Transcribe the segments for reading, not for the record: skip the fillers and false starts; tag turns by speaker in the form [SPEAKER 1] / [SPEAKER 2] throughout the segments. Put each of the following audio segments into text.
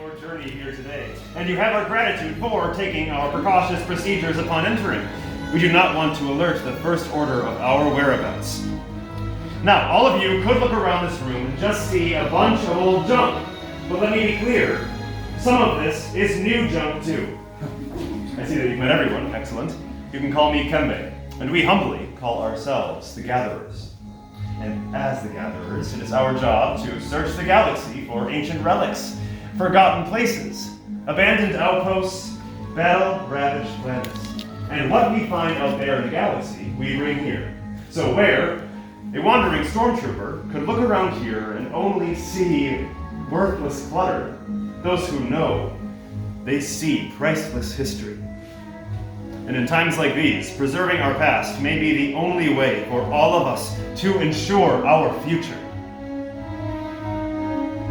[SPEAKER 1] your journey here today, and you have our gratitude for taking our precautious procedures upon entering. We do not want to alert the First Order of our whereabouts. Now, all of you could look around this room and just see a bunch of old junk, but let me be clear, some of this is new junk too. I see that you've met everyone, excellent. You can call me Kembe, and we humbly call ourselves the Gatherers. And as the Gatherers, it is our job to search the galaxy for ancient relics, forgotten places, abandoned outposts, battle-ravaged planets. And what we find out there in the galaxy, we bring here. So where a wandering stormtrooper could look around here and only see worthless clutter, those who know, they see priceless history. And in times like these, preserving our past may be the only way for all of us to ensure our future.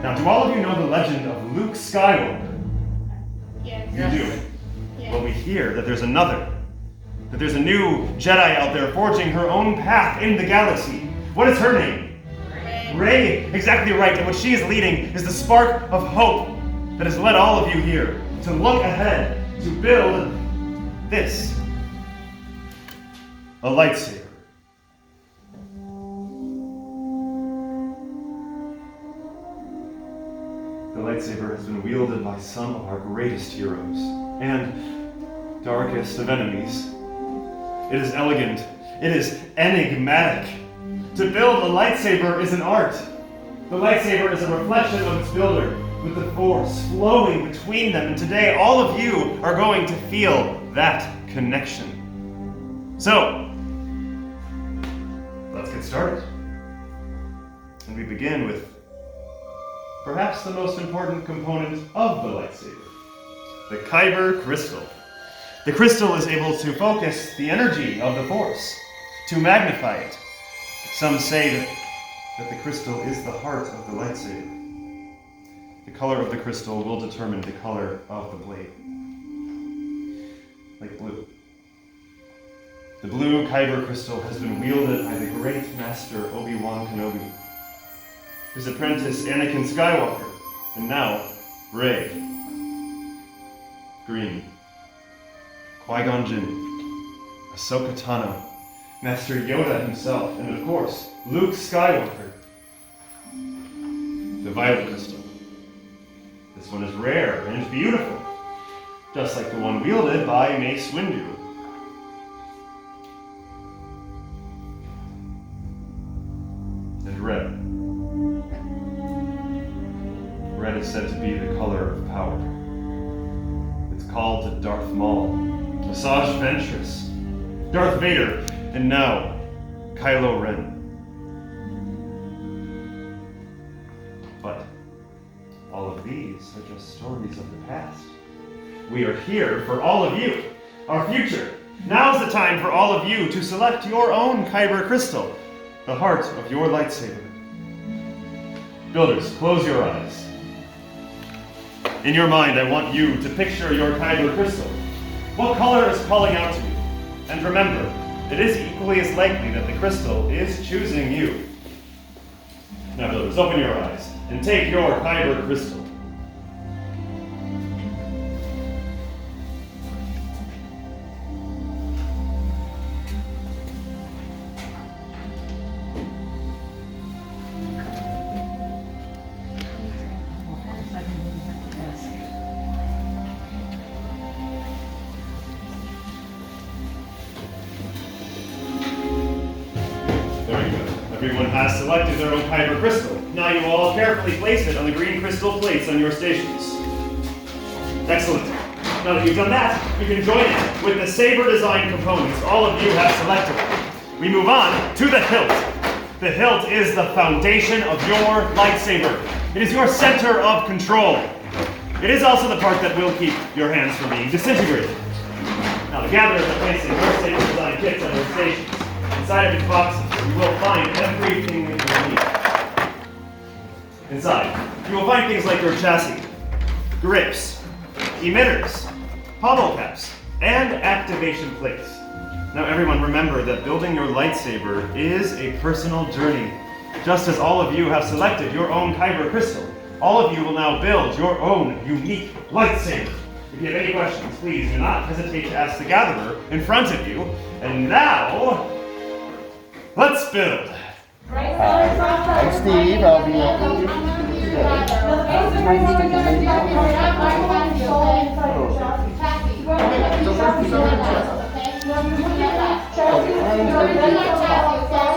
[SPEAKER 1] Now, do all of you know the legend of Luke Skywalker?
[SPEAKER 2] Yes.
[SPEAKER 1] You do?
[SPEAKER 2] Yes.
[SPEAKER 1] Well, we hear that there's another. That there's a new Jedi out there forging her own path in the galaxy. What is her name? Rey. Exactly right. And what she is leading is the spark of hope that has led all of you here to look ahead, to build this. A lightsaber. The lightsaber has been wielded by some of our greatest heroes and darkest of enemies. It is elegant. It is enigmatic. To build a lightsaber is an art. The lightsaber is a reflection of its builder, with the Force flowing between them. And today, all of you are going to feel that connection. So, let's get started. And we begin with perhaps the most important component of the lightsaber, the kyber crystal. The crystal is able to focus the energy of the Force, to magnify it. Some say that the crystal is the heart of the lightsaber. The color of the crystal will determine the color of the blade. Like blue. The blue kyber crystal has been wielded by the great Master Obi-Wan Kenobi, his apprentice Anakin Skywalker, and now Rey. Green. Qui-Gon Jinn, Ahsoka Tano, Master Yoda himself, and of course, Luke Skywalker. The violet crystal. This one is rare and beautiful, just like the one wielded by Mace Windu. And red. Red is said to be the color of power. It's called to Darth Maul, Asajj Ventress, Darth Vader, and now Kylo Ren. But all of these are just stories of the past. We are here for all of you, our future. Now's the time for all of you to select your own kyber crystal, the heart of your lightsaber. Builders, close your eyes. In your mind, I want you to picture your kyber crystal. What color is calling out to you? And remember, it is equally as likely that the crystal is choosing you. Now, builders, open your eyes and take your kyber crystal. Everyone has selected their own kyber crystal. Now you all carefully place it on the green crystal plates on your stations. Excellent. Now that you've done that, you can join in with the saber design components all of you have selected. We move on to the hilt. The hilt is the foundation of your lightsaber. It is your center of control. It is also the part that will keep your hands from being disintegrated. Now the gatherers are placing your saber design kits on their stations. Inside of each box, you will find everything that you need. Inside, you will find things like your chassis, grips, emitters, pommel caps, and activation plates. Now everyone, remember that building your lightsaber is a personal journey. Just as all of you have selected your own kyber crystal, All of you will now build your own unique lightsaber. If you have any questions, please do not hesitate to ask the gatherer in front of you. And now, let's build.
[SPEAKER 2] I'm Steve. I'll be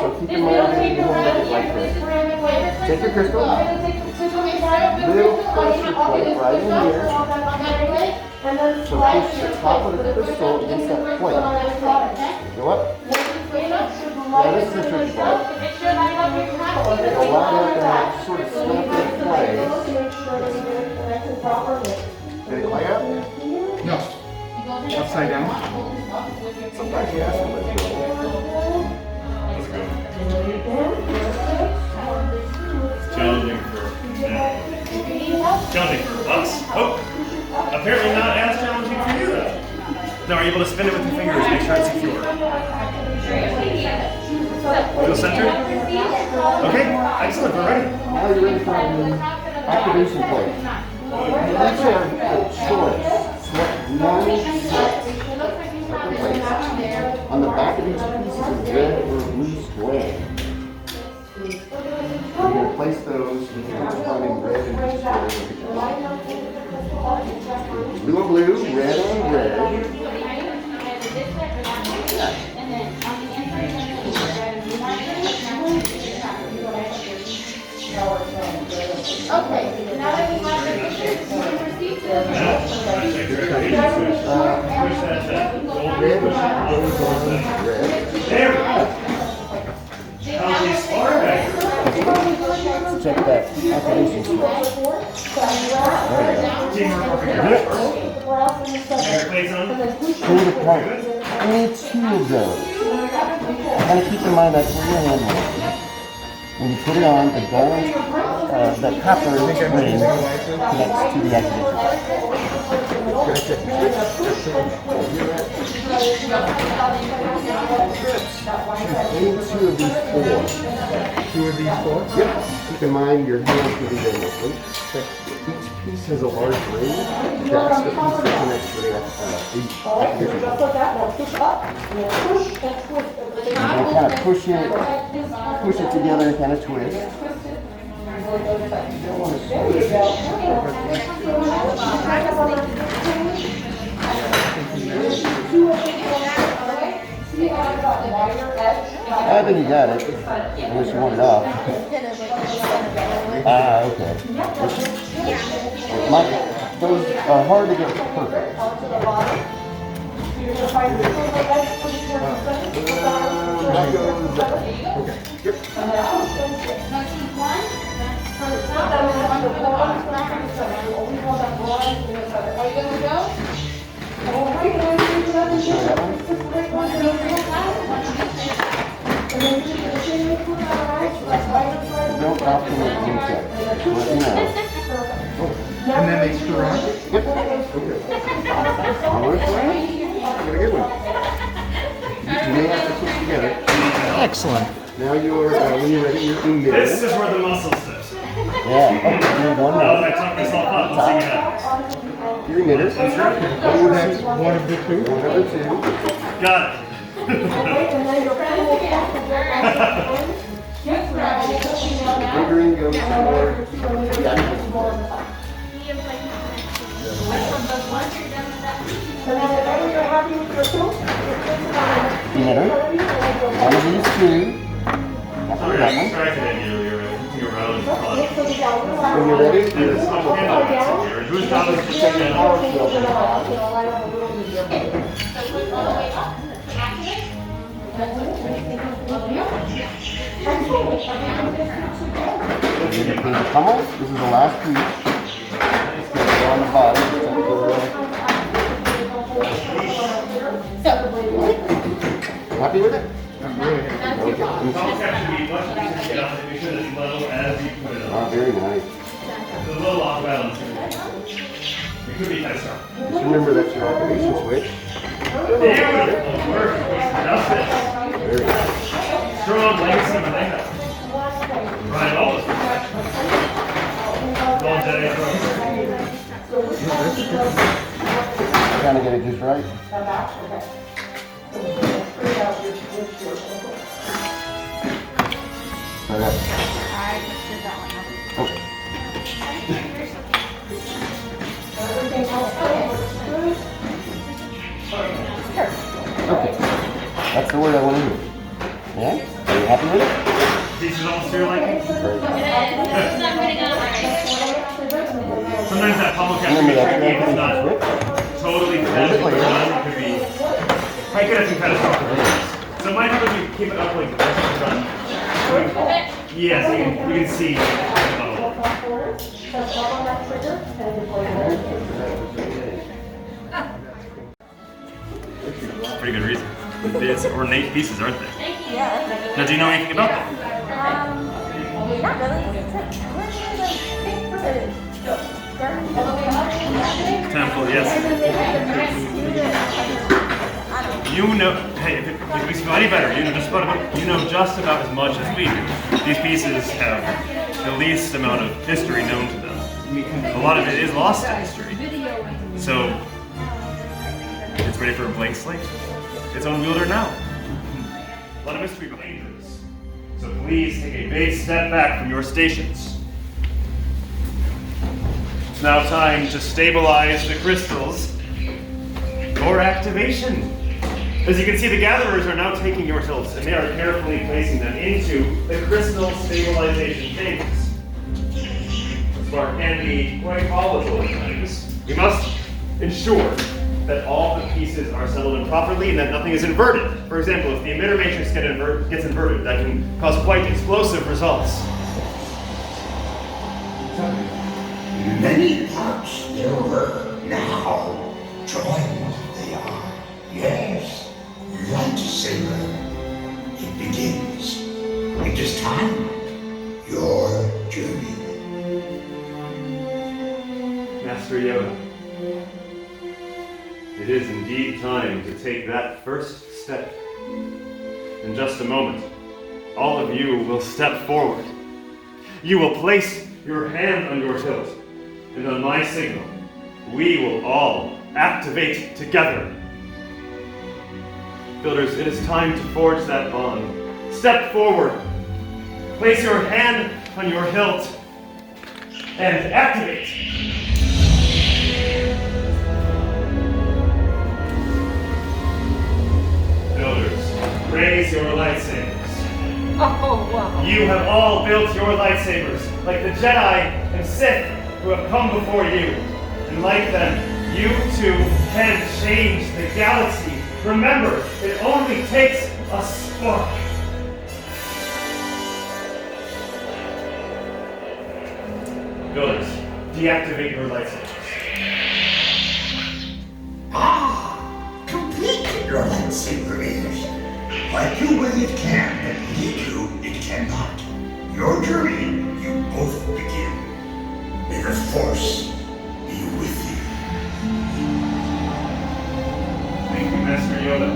[SPEAKER 2] So keep in mind that you hold it like this. Take your crystal, little pressure point right in here. So push the top of the crystal against that point. Go up. Yeah, this is a tricky part. Allow that to sort of snap in place. Did it lay up?
[SPEAKER 3] No. Upside down.
[SPEAKER 2] Sometimes you ask them to go.
[SPEAKER 1] Challenging for us. Oh, apparently not as challenging for you though. Now, are you able to spin it with your fingers? Make sure it's secure. Feel centered? Okay, excellent. We're ready.
[SPEAKER 2] Now you're ready for the activation point. You each have a choice. Select one set. On the back of each piece is a red or blue square. You're going to place those in red and blue squares. Blue on blue, red on red.
[SPEAKER 4] Okay, now that we have the pictures, you can proceed to the
[SPEAKER 2] Red.
[SPEAKER 1] There we go. How these are back.
[SPEAKER 2] Check that activation switch.
[SPEAKER 1] Teamwork over here. Plays on.
[SPEAKER 2] Pull the part. Any two of those. Kind of keep in mind that's where your hand will be. When you put it on, the gold, the copper ring connects to the activation. Any two of these four.
[SPEAKER 3] Two of these four?
[SPEAKER 2] Yep. Keep in mind your hands will be there. Each piece has a large ring. That's the piece that connects to the activation. You can kind of push it together and kind of twist. I think you got it. Unless you want it off. Okay. Those are hard to get perfect. That goes that way. Okay. Yep.
[SPEAKER 4] Are you going to go?
[SPEAKER 2] Don't often do that. Let me know.
[SPEAKER 3] And then they screw on?
[SPEAKER 2] Yep. Okay. Almost ready? Got a good one. You may have to put it together.
[SPEAKER 3] Excellent.
[SPEAKER 2] Now you're, when you're ready, you're in middle.
[SPEAKER 1] This is where the muscle steps.
[SPEAKER 2] Yeah. Oh, you're one
[SPEAKER 1] I
[SPEAKER 2] now.
[SPEAKER 1] talk myself up. Let's see what happens.
[SPEAKER 2] You're knitters.
[SPEAKER 1] That's right.
[SPEAKER 3] Oh, that's one of the two?
[SPEAKER 2] One of the two.
[SPEAKER 1] Got it.
[SPEAKER 2] Fingering goes toward the activation. Knitter. One of these two.
[SPEAKER 1] Sorry, I distracted you. You're around and
[SPEAKER 2] When you're ready, you're
[SPEAKER 1] Whose job is to check in?
[SPEAKER 2] Pummel. This is the last piece. Go on the bottom. Happy with it?
[SPEAKER 3] I'm really happy.
[SPEAKER 2] Okay.
[SPEAKER 1] It's actually much easier to get off if you should as low as you put it on.
[SPEAKER 2] Oh, very nice.
[SPEAKER 1] It's a little off balance. It could be tight start.
[SPEAKER 2] Just remember that's your activation switch.
[SPEAKER 1] Beautiful work. Just this.
[SPEAKER 2] Very nice.
[SPEAKER 1] Strong legacy Malena. Ryan Wallace. Well
[SPEAKER 2] trying to get it just right. Okay.
[SPEAKER 5] I just did that one.
[SPEAKER 2] Okay. That's the word I want to hear. Yeah? Are you happy with it?
[SPEAKER 1] These are all to your liking?
[SPEAKER 2] Great.
[SPEAKER 1] Sometimes that pummel cap can
[SPEAKER 2] Remember
[SPEAKER 1] be
[SPEAKER 2] that
[SPEAKER 1] tricky. It's not
[SPEAKER 2] switch?
[SPEAKER 1] totally fast. It could be. I could have some catastrophic. So it might help if you keep it up like this and run. Yes, you can see. Pretty good reason. It's ornate pieces, aren't they?
[SPEAKER 5] Yeah.
[SPEAKER 1] Now, do you know anything about them?
[SPEAKER 5] Not really.
[SPEAKER 1] Temple, yes. You know, hey, if it makes you feel any better, you know just about as much as we do. These pieces have the least amount of history known to them. A lot of it is lost to history. So, it's ready for a blank slate. Its own wielder now. A lot of mystery behind this. So please take a big step back from your stations. It's now time to stabilize the crystals for activation. As you can see, the gatherers are now taking your hilts and they are carefully placing them into the crystal stabilization chambers. This part can be quite volatile at times. We must ensure that all the pieces are settled in properly and that nothing is inverted. For example, if the emitter matrix gets inverted, that can cause quite explosive results.
[SPEAKER 6] Many parts there were, now joined they are. Yes, Lightsaber. It begins. It is time. Your journey.
[SPEAKER 1] Master Yoda, it is indeed time to take that first step. In just a moment, all of you will step forward. You will place your hand on your hilt, and on my signal, we will all activate together. Builders, it is time to forge that bond. Step forward. Place your hand on your hilt and activate. Builders, raise your lightsabers.
[SPEAKER 5] Oh, wow.
[SPEAKER 1] You have all built your lightsabers, like the Jedi and Sith who have come before you. And like them, you too can change the galaxy. Remember, it only takes a spark. Builders, deactivate your lightsabers.
[SPEAKER 6] Complete your lightsaber is. Like you will it can, but lead you it cannot. Your journey, you both begin. May the Force be with you.
[SPEAKER 1] Thank you, Master Yoda.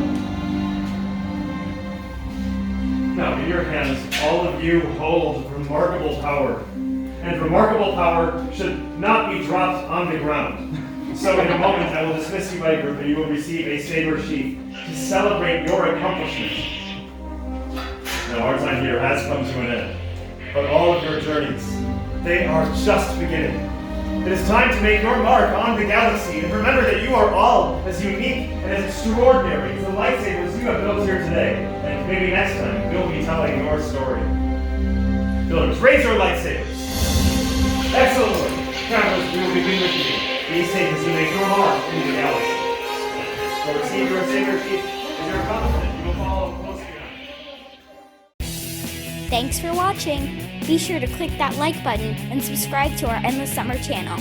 [SPEAKER 1] Now, in your hands, all of you hold remarkable power. And remarkable power should not be dropped on the ground. So in a moment, I will dismiss you by group and you will receive a saber sheath to celebrate your accomplishment. Now, our time here has come to an end. But all of your journeys, they are just beginning. It is time to make your mark on the galaxy, and remember that you are all as unique and as extraordinary as the lightsabers you have built here today. And maybe next time, we'll be telling your story. Builders, raise your lightsabers. Excellent work. Travelers, we will begin with you. Be safe as you make your mark into the galaxy. So receive your saber sheath as your accomplishment. You will follow close behind.
[SPEAKER 7] Thanks for watching. Be sure to click that like button and subscribe to our Endless Summer channel.